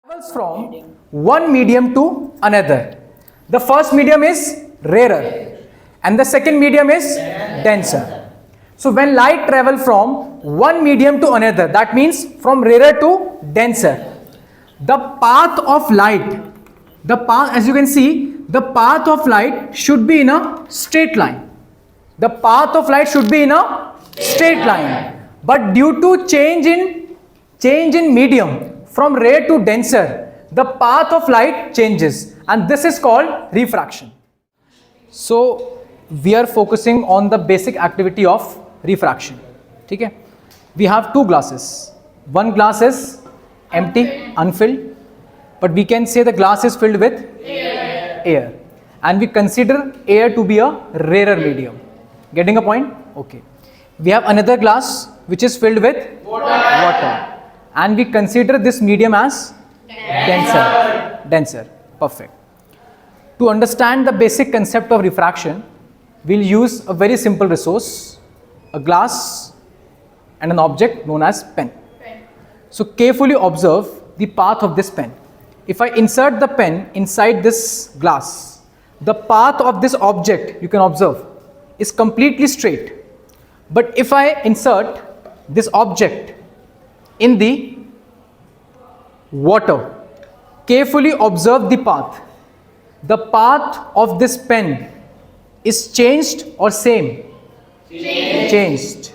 travels from one medium to another. The first medium is rarer and the second medium is denser. So when light travels from one medium to another, that means from rarer to denser, the path of light, as you can see, the path of light should be in a straight line. The path of light should be in a straight line. But due to change in medium from rare to denser, the path of light changes, and this is called refraction. So we are focusing on the basic activity of refraction. Okay? We have two glasses. One glass is empty, unfilled, but we can say the glass is filled with air. And we consider air to be a rarer medium. Getting a point? Okay. We have another glass which is filled with water. And we consider this medium as denser. Perfect. To understand the basic concept of refraction, we'll use a very simple resource, a glass and an object known as pen. So carefully observe the path of this pen. If I insert the pen inside this glass, the path of this object, you can observe, is completely straight. But if I insert this object in the water, carefully observe the path. The path of this pen is changed or same? Changed.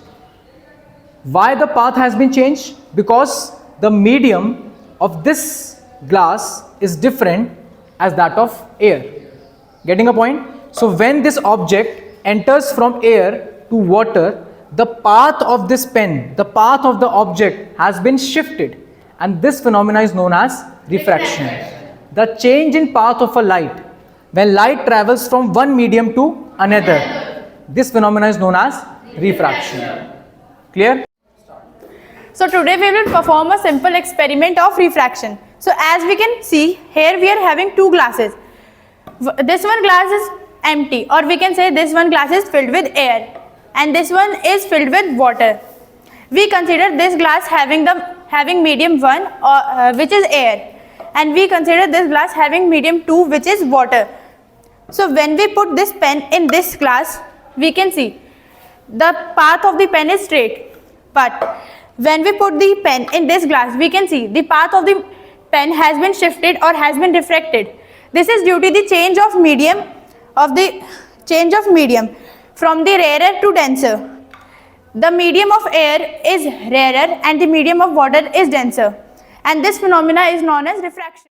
Why the path has been changed? Because the medium of this glass is different as that of air. Getting a point? So when this object enters from air to water, the path of this pen, the path of the object has been shifted, and this phenomena is known as refraction. The change in path of a light, when light travels from one medium to another, this phenomena is known as refraction. Clear? So today we will perform a simple experiment of refraction. So as we can see, here we are having two glasses. This one glass is empty, or we can say this one glass is filled with air, and this one is filled with water. We consider this glass having medium 1 which is air, and we consider this glass having medium 2 which is water. So when we put this pen in this glass, we can see the path of the pen is straight, but when we put the pen in this glass, we can see the path of the pen has been shifted or has been refracted. This is due to the change of medium from the rarer to denser. The medium of air is rarer and the medium of water is denser, and this phenomena is known as refraction.